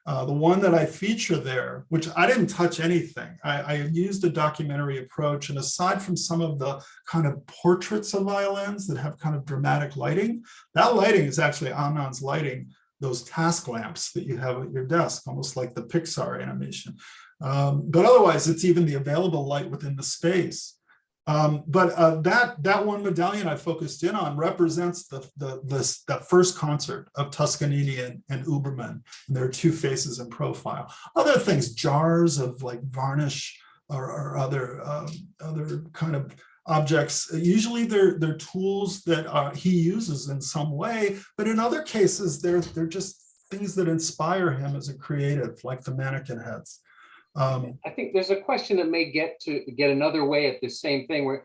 The one that I feature there, which I didn't touch anything, I used a documentary approach, and aside from some of the kind of portraits of violins that have kind of dramatic lighting, that lighting is actually Amnon's lighting, those task lamps that you have at your desk, almost like the Pixar animation. But otherwise, it's even the available light within the space. That one medallion I focused in on represents the first concert of Toscanini and Ubermen. And there are two faces in profile. Other things, jars of like varnish or other kind of objects. Usually they're tools that he uses in some way, but in other cases, they're just things that inspire him as a creative, like the mannequin heads. I think there's a question that may get another way at this same thing, where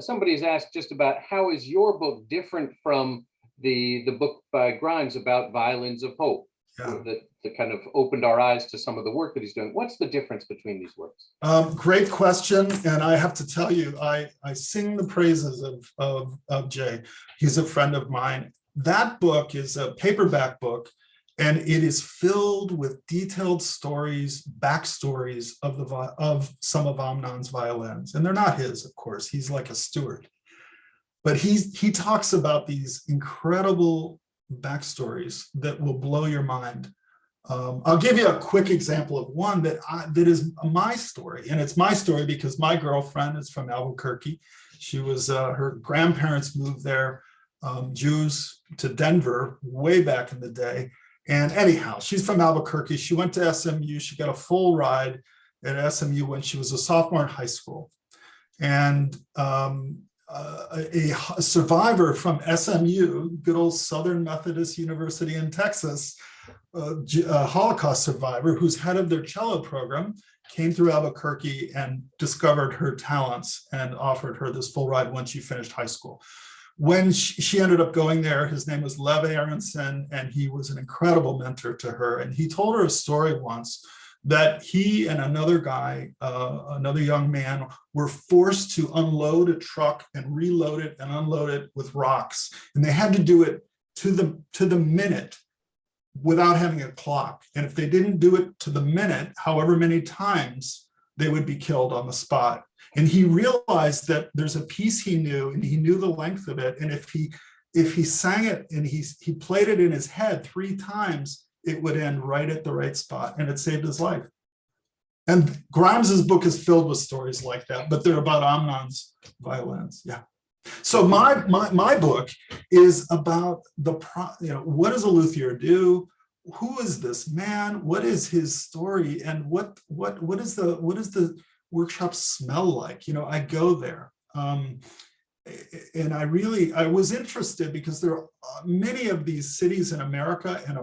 somebody's asked just about how is your book different from the book by Grimes about Violins of Hope, that kind of opened our eyes to some of the work that he's doing. What's the difference between these works? Great question, and I have to tell you, I sing the praises of Jay. He's a friend of mine. That book is a paperback book, and it is filled with detailed stories, backstories of some of Amnon's violins. And they're not his, of course. He's like a steward. But he talks about these incredible backstories that will blow your mind. I'll give you a quick example of one that is my story. And it's my story because my girlfriend is from Albuquerque. She was, her grandparents moved there, Jews, to Denver way back in the day. And anyhow, she's from Albuquerque. She went to SMU. She got a full ride at SMU when she was a sophomore in high school. And a survivor from SMU, good old Southern Methodist University in Texas, a Holocaust survivor who's head of their cello program, came through Albuquerque and discovered her talents and offered her this full ride when she finished high school. When she ended up going there, his name was Lev Aronson, and he was an incredible mentor to her. And he told her a story once that he and another guy, another young man, were forced to unload a truck and reload it and unload it with rocks. And they had to do it to the minute without having a clock. And if they didn't do it to the minute, however many times, they would be killed on the spot. And he realized that there's a piece he knew, and he knew the length of it. And if he sang it and he played it in his head 3 times, it would end right at the right spot, and it saved his life. And Grimes's book is filled with stories like that, but they're about Amnon's violins. Yeah. So my book is about what does a luthier do? Who is this man? What is his story? And what is the workshop smell like? I go there. And I was interested because there are many of these cities in America and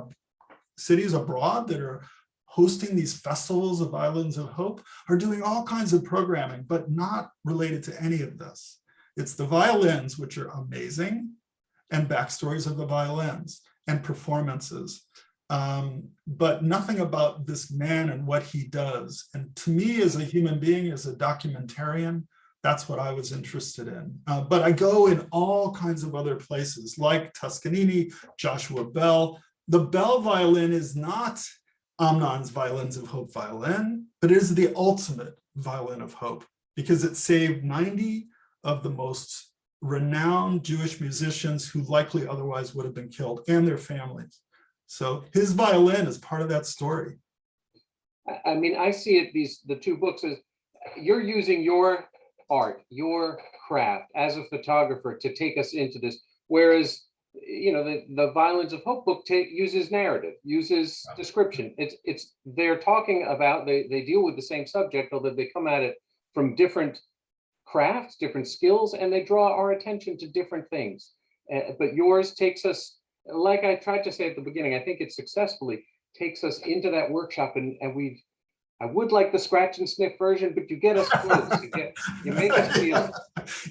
cities abroad that are hosting these festivals of Violins of Hope, are doing all kinds of programming, but not related to any of this. It's the violins, which are amazing, and backstories of the violins and performances. But nothing about this man and what he does. And to me, as a human being, as a documentarian, that's what I was interested in. But I go in all kinds of other places, like Toscanini, Joshua Bell. The Bell violin is not Amnon's Violins of Hope violin, but it is the ultimate violin of hope, because it saved 90 of the most renowned Jewish musicians who likely otherwise would have been killed, and their families. So his violin is part of that story. I mean, I see it, the 2 books, as you're using your art, your craft as a photographer to take us into this, whereas the Violins of Hope book uses narrative, uses description. They're talking about, they deal with the same subject, although they come at it from different crafts, different skills, and they draw our attention to different things. But yours takes us, like I tried to say at the beginning, I think it successfully takes us into that workshop, and I would like the scratch and sniff version, but you get us close. You make us feel it.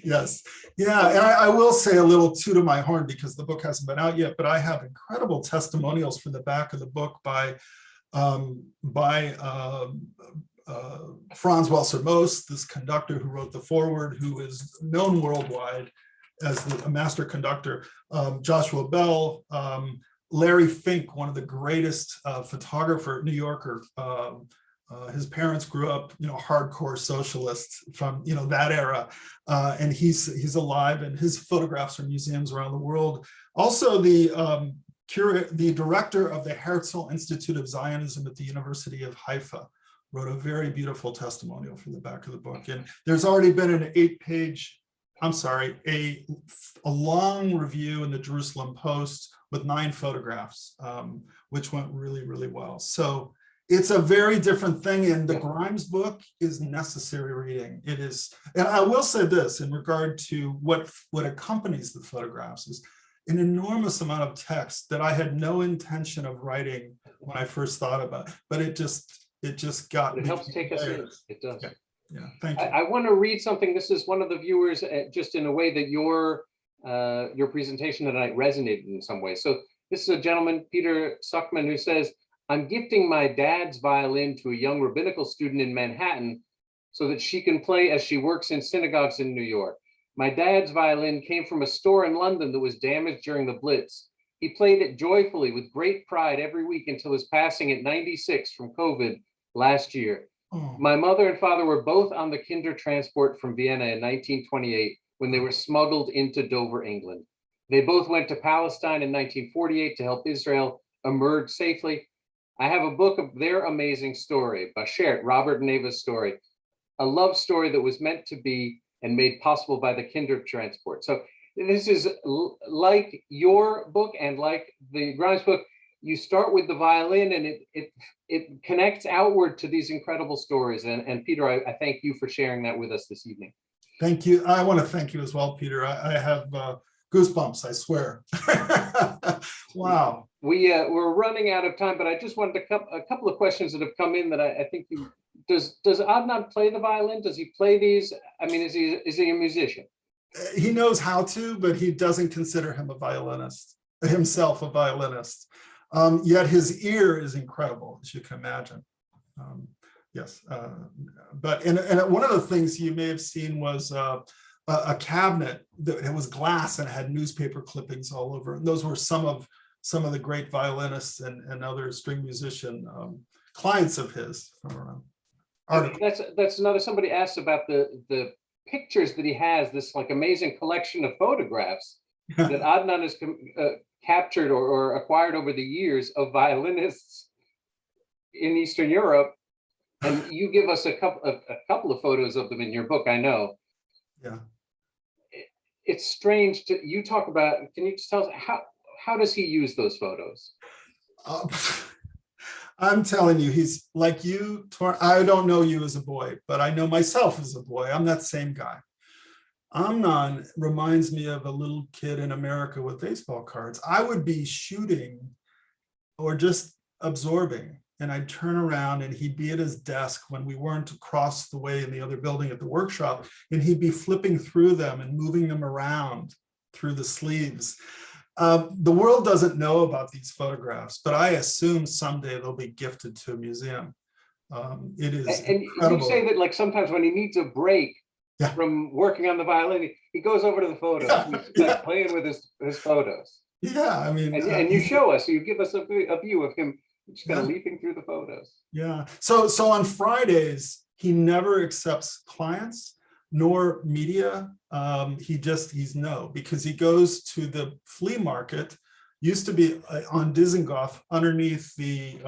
Yes. Yeah. And I will say a little toot of my horn, because the book hasn't been out yet, but I have incredible testimonials for the back of the book by Franz Welser-Most, this conductor who wrote the foreword, who is known worldwide as a master conductor, Joshua Bell, Larry Fink, one of the greatest photographer, New Yorker. His parents grew up, hardcore socialists from, that era. And he's alive, and his photographs are in museums around the world. Also, the director of the Herzl Institute of Zionism at the University of Haifa wrote a very beautiful testimonial for the back of the book. And there's already been an a long review in the Jerusalem Post with 9 photographs, which went really, really well. So it's a very different thing. And the Grimes book is necessary reading. It is, and I will say this in regard to what accompanies the photographs is an enormous amount of text that I had no intention of writing when I first thought about it, but it just got It helps take us in. It does. Yeah, thank you. I want to read something. This is one of the viewers, just in a way that your presentation tonight resonated in some way. So this is a gentleman, Peter Suckman, who says, "I'm gifting my dad's violin to a young rabbinical student in Manhattan so that she can play as she works in synagogues in New York. My dad's violin came from a store in London that was damaged during the Blitz. He played it joyfully with great pride every week until his passing at 96 from COVID last year. Oh. My mother and father were both on the Kinder transport from Vienna in 1928 when they were smuggled into Dover, England. They both went to Palestine in 1948 to help Israel emerge safely. I have a book of their amazing story, Bashert, Robert and Ava's story, a love story that was meant to be and made possible by the Kinder transport." So this is like your book and like the Grimes book. You start with the violin, and it connects outward to these incredible stories. And Peter, I thank you for sharing that with us this evening. Thank you. I want to thank you as well, Peter. I have goosebumps, I swear. Wow. We're running out of time, but I just wanted a couple of questions that have come in that I think does Adnan play the violin? Does he play these? I mean, is he a musician? He knows how to, but he doesn't consider himself a violinist. Yet his ear is incredible, as you can imagine. Yes, but one of the things you may have seen was a cabinet that was glass and had newspaper clippings all over. And those were some of the great violinists and other string musician clients of his from around. That's another. Somebody asked about the pictures that he has. This like amazing collection of photographs that Adnan has captured or acquired over the years of violinists in Eastern Europe, and you give us a couple of photos of them in your book. I know. Yeah. It's strange to you talk about. Can you just tell us how does he use those photos? I'm telling you, he's like you. I don't know you as a boy, but I know myself as a boy. I'm that same guy. Amnon reminds me of a little kid in America with baseball cards. I would be shooting or just absorbing, and I'd turn around and he'd be at his desk when we weren't across the way in the other building at the workshop, and he'd be flipping through them and moving them around through the sleeves. The world doesn't know about these photographs, but I assume someday they'll be gifted to a museum. It is incredible. You say that like sometimes when he needs a break from working on the violin, he goes over to the photos. He's like playing with his photos. Yeah, I mean, and you show us, you give us a view of him just kind of leaping through the photos. Yeah. So on Fridays, he never accepts clients nor media. He's no, because he goes to the flea market, used to be on Dizengoff underneath the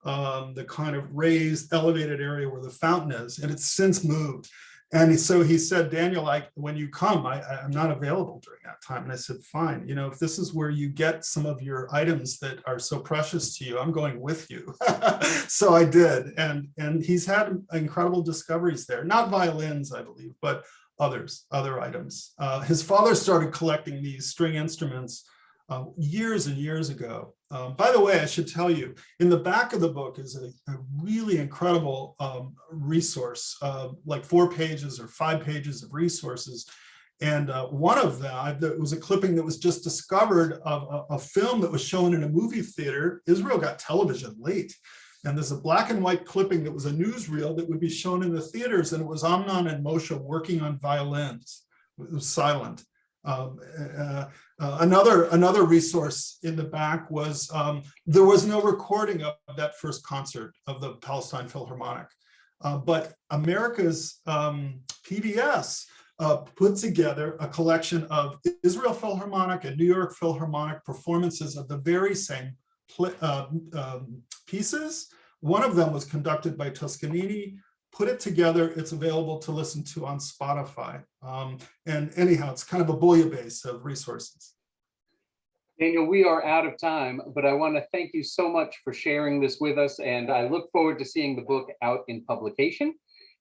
kind of raised elevated area where the fountain is, and it's since moved. And so he said, "Daniel, when you come, I'm not available during that time." And I said, "Fine, if this is where you get some of your items that are so precious to you, I'm going with you." So I did. And he's had incredible discoveries there, not violins, I believe, but other items. His father started collecting these string instruments years and years ago. By the way, I should tell you, in the back of the book is a really incredible resource, like 4 pages or 5 pages of resources. And one of them, it was a clipping that was just discovered of a film that was shown in a movie theater. Israel got television late. And there's a black and white clipping that was a newsreel that would be shown in the theaters. And it was Amnon and Moshe working on violins. It was silent. Another resource in the back was there was no recording of that first concert of the Palestine Philharmonic, but America's PBS put together a collection of Israel Philharmonic and New York Philharmonic performances of the very same pieces. One of them was conducted by Toscanini. Put it together, it's available to listen to on Spotify. And anyhow, it's kind of a bouillabaisse of resources. Daniel, we are out of time, but I want to thank you so much for sharing this with us. And I look forward to seeing the book out in publication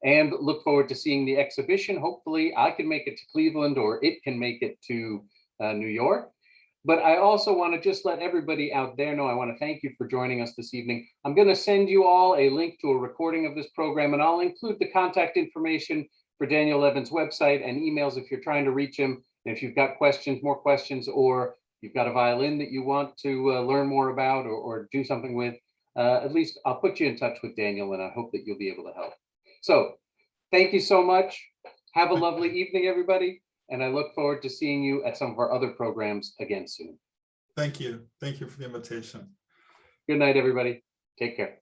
and look forward to seeing the exhibition. Hopefully I can make it to Cleveland or it can make it to New York. But I also want to just let everybody out there know, I want to thank you for joining us this evening. I'm going to send you all a link to a recording of this program, and I'll include the contact information for Daniel Levin's website and emails if you're trying to reach him. And if you've got questions, more questions, or you've got a violin that you want to learn more about or do something with, at least I'll put you in touch with Daniel, and I hope that you'll be able to help. So thank you so much. Have a lovely evening, everybody. And I look forward to seeing you at some of our other programs again soon. Thank you. Thank you for the invitation. Good night, everybody. Take care.